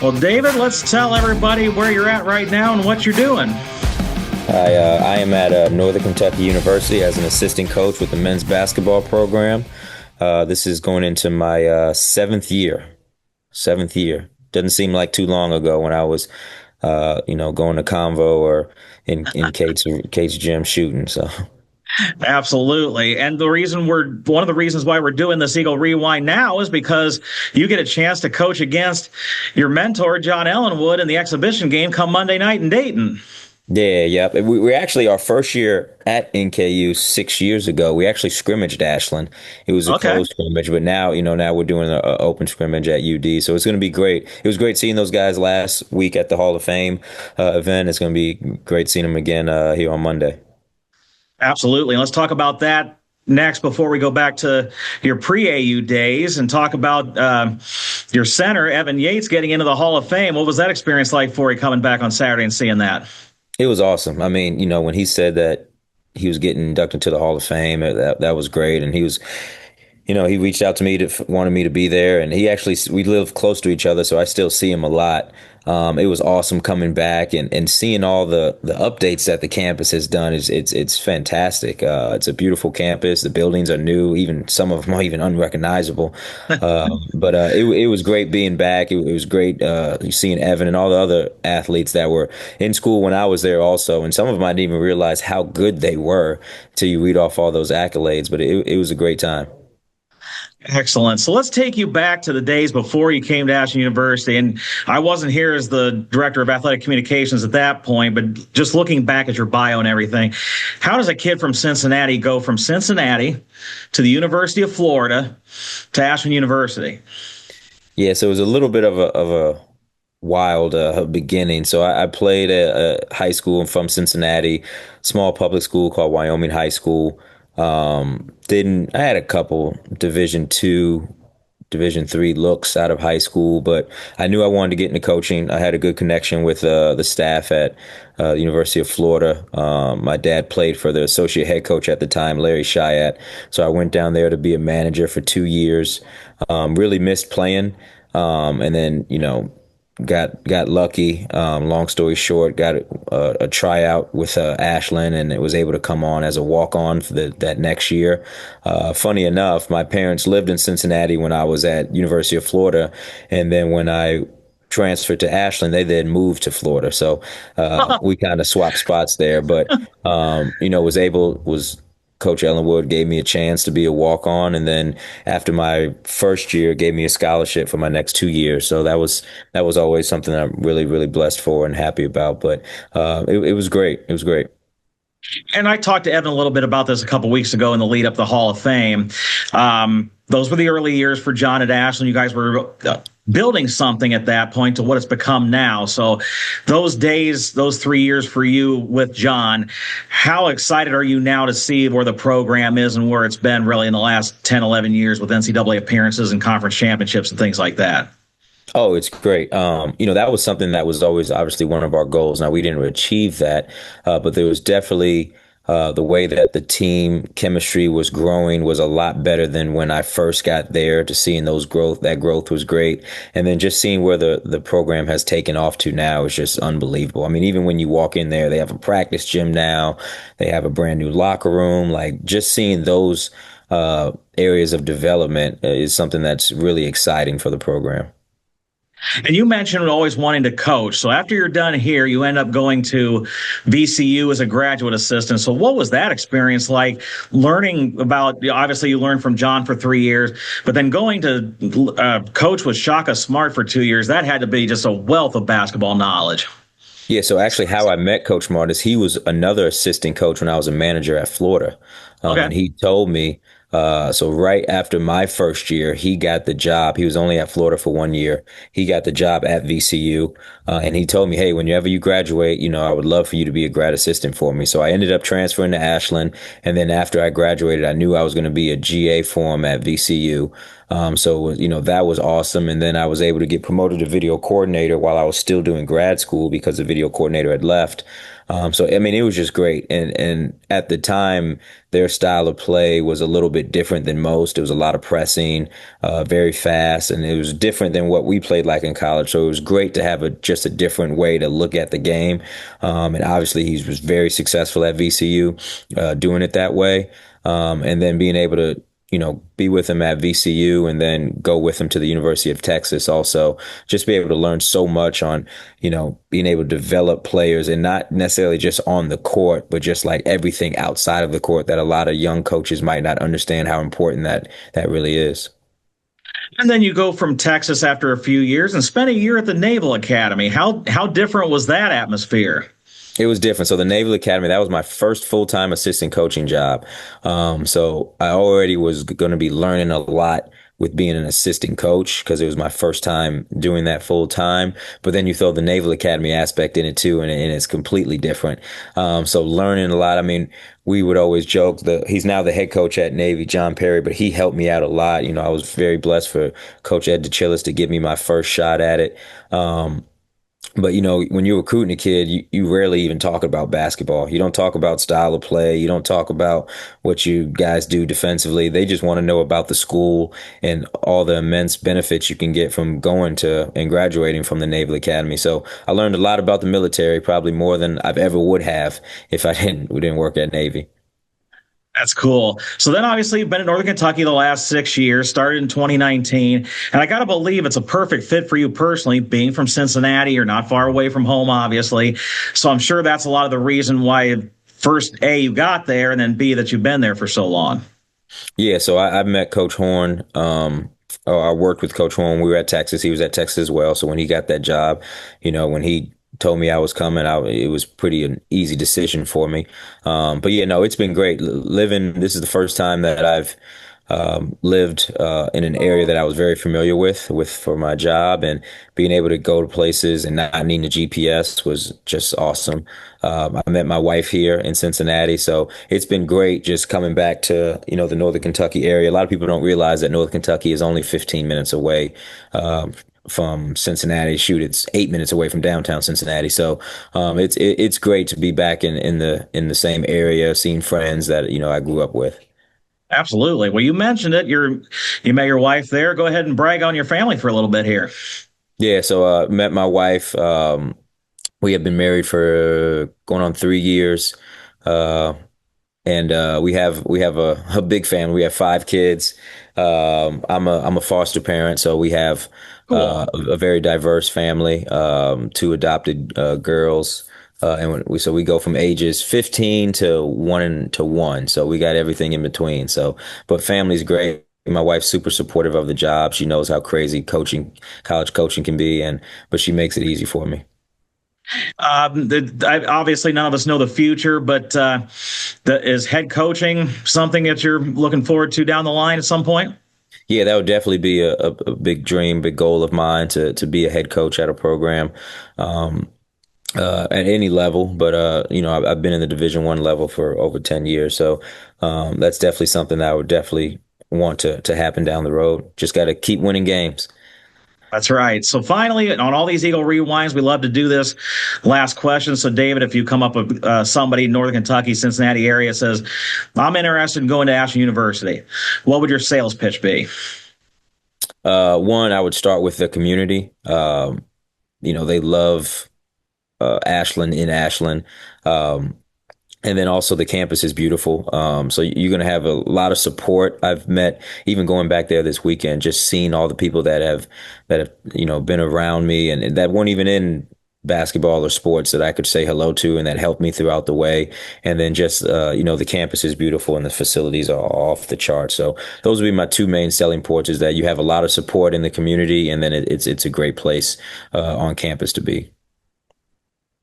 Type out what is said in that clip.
Well, David, let's tell everybody where you're at right now and what you're doing. I am at Northern Kentucky University as an assistant coach with the men's basketball program. This is going into my seventh year. Seventh year. Doesn't seem like too long ago when I was, going to Convo or in Kate's gym shooting. So. Absolutely. And one of the reasons why we're doing this Eagle Rewind now is because you get a chance to coach against your mentor, John Ellenwood, in the exhibition game come Monday night in Dayton. Yeah, yeah. We actually, our first year at NKU 6 years ago, we actually scrimmaged Ashland. It was a close scrimmage, but now we're doing an open scrimmage at UD. So it's going to be great. It was great seeing those guys last week at the Hall of Fame event. It's going to be great seeing them again here on Monday. Absolutely. And let's talk about that next before we go back to your pre-AU days and talk about your center, Evan Yates, getting into the Hall of Fame. What was that experience like for you coming back on Saturday and seeing that? It was awesome. I mean, when he said that he was getting inducted to the Hall of Fame, that was great. And he was, he reached out to me wanted me to be there. And we live close to each other, so I still see him a lot. It was awesome coming back and seeing all the updates that the campus has done. It's fantastic. It's a beautiful campus. The buildings are new. Even some of them are even unrecognizable. But it was great being back. It was great seeing Evan and all the other athletes that were in school when I was there also. And some of them I didn't even realize how good they were till you read off all those accolades. But it was a great time. Excellent. So let's take you back to the days before you came to Ashland University. And I wasn't here as the director of athletic communications at that point, but just looking back at your bio and everything, how does a kid from Cincinnati go from Cincinnati to the University of Florida to Ashland University? Yeah, so it was a little bit of a wild beginning. So I played at high school from Cincinnati, small public school called Wyoming High School. I had a couple Division II, Division III looks out of high school, but I knew I wanted to get into coaching. I had a good connection with the staff at the University of Florida. My dad played for the associate head coach at the time, Larry Chiat. So I went down there to be a manager for 2 years. Really missed playing. And then, got lucky. Long story short, got a tryout with Ashland, and it was able to come on as a walk-on for that next year. Funny enough, my parents lived in Cincinnati when I was at University of Florida, and then when I transferred to Ashland, they then moved to Florida. So we kind of swapped spots there, but was Coach Ellenwood gave me a chance to be a walk-on, and then after my first year, gave me a scholarship for my next 2 years. So that was always something I'm really, really blessed for and happy about. But it was great. It was great. And I talked to Evan a little bit about this a couple weeks ago in the lead up to the Hall of Fame. Those were the early years for John at Ashland. You guys were building something at that point to what it's become now. So those days, those 3 years for you with John, how excited are you now to see where the program is and where it's been really in the last 10, 11 years with NCAA appearances and conference championships and things like that? Oh, it's great. That was something that was always obviously one of our goals. Now, we didn't achieve that, but there was definitely the way that the team chemistry was growing was a lot better than when I first got there. To seeing that growth was great. And then just seeing where the program has taken off to now is just unbelievable. I mean, even when you walk in there, they have a practice gym now. They have a brand new locker room. Like, just seeing those areas of development is something that's really exciting for the program. And you mentioned always wanting to coach. So after you're done here, you end up going to VCU as a graduate assistant. So what was that experience like, learning about, obviously you learned from John for 3 years, but then going to coach with Shaka Smart for 2 years, that had to be just a wealth of basketball knowledge. Yeah, so actually how I met Coach Smart is he was another assistant coach when I was a manager at Florida. And he told me, so right after my first year, he got the job. He was only at Florida for 1 year. He got the job at VCU. And he told me, hey, whenever you graduate, I would love for you to be a grad assistant for me. So I ended up transferring to Ashland. And then after I graduated, I knew I was going to be a GA for him at VCU. So, that was awesome. And then I was able to get promoted to video coordinator while I was still doing grad school because the video coordinator had left. So I mean, it was just great. And at the time, their style of play was a little bit different than most. It was a lot of pressing, very fast, and it was different than what we played like in college. So it was great to have just a different way to look at the game. And obviously, he was very successful at VCU, doing it that way. And then being able to be with him at VCU and then go with him to the University of Texas also, just be able to learn so much on, being able to develop players and not necessarily just on the court, but just like everything outside of the court that a lot of young coaches might not understand how important that really is. And then you go from Texas after a few years and spend a year at the Naval Academy. How different was that atmosphere? It was different. So the Naval Academy, that was my first full-time assistant coaching job. So I already was going to be learning a lot with being an assistant coach because it was my first time doing that full time. But then you throw the Naval Academy aspect in it too, and it's completely different. So learning a lot. I mean, we would always joke that he's now the head coach at Navy, John Perry, but he helped me out a lot. I was very blessed for Coach Ed DeChillis to give me my first shot at it. But when you're recruiting a kid, you rarely even talk about basketball. You don't talk about style of play. You don't talk about what you guys do defensively. They just want to know about the school and all the immense benefits you can get from going to and graduating from the Naval Academy. So I learned a lot about the military, probably more than I've ever would have if we didn't work at Navy. That's cool. So then obviously you've been in Northern Kentucky the last 6 years, started in 2019. And I got to believe it's a perfect fit for you personally, being from Cincinnati. You're not far away from home, obviously. So I'm sure that's a lot of the reason why first, A, you got there, and then B, that you've been there for so long. Yeah, so I met Coach Horn. I worked with Coach Horn. We were at Texas. He was at Texas as well. So when he got that job, when he told me I was coming, it was pretty an easy decision for me. But yeah, no, it's been great living. This is the first time that I've lived in an area that I was very familiar with for my job, and being able to go to places and not needing a GPS was just awesome. I met my wife here in Cincinnati, so it's been great just coming back to the Northern Kentucky area. A lot of people don't realize that Northern Kentucky is only 15 minutes away. From Cincinnati. Shoot, it's 8 minutes away from downtown Cincinnati. So it's great to be back in the same area, seeing friends that I grew up with. Absolutely. Well, you mentioned it. You met your wife there. Go ahead and brag on your family for a little bit here. Yeah, so met my wife. We have been married for going on 3 years. Uh, and we have a big family. We have 5 kids. I'm a foster parent, so we have Cool. a very diverse family. 2 adopted girls, and we go from ages 15 to 1 to 1. So we got everything in between. So, but family's great. My wife's super supportive of the job. She knows how crazy college coaching can be, but she makes it easy for me. Obviously, none of us know the future, but is head coaching something that you're looking forward to down the line at some point? Yeah, that would definitely be a big dream, big goal of mine to be a head coach at a program, um, at any level. But I've been in the Division I level for over 10 years, so that's definitely something that I would definitely want to happen down the road. Just got to keep winning games. That's right. So finally, on all these Eagle Rewinds, we love to do this last question. So David, if you come up with somebody in Northern Kentucky, Cincinnati area says, I'm interested in going to Ashland University, what would your sales pitch be? One, I would start with the community. They love Ashland in Ashland. And then also the campus is beautiful. So you're going to have a lot of support. I've met, even going back there this weekend, just seeing all the people that have been around me and that weren't even in basketball or sports that I could say hello to and that helped me throughout the way. And then just the campus is beautiful and the facilities are off the chart. So those would be my 2 main selling points: is that you have a lot of support in the community, and then it's a great place on campus to be.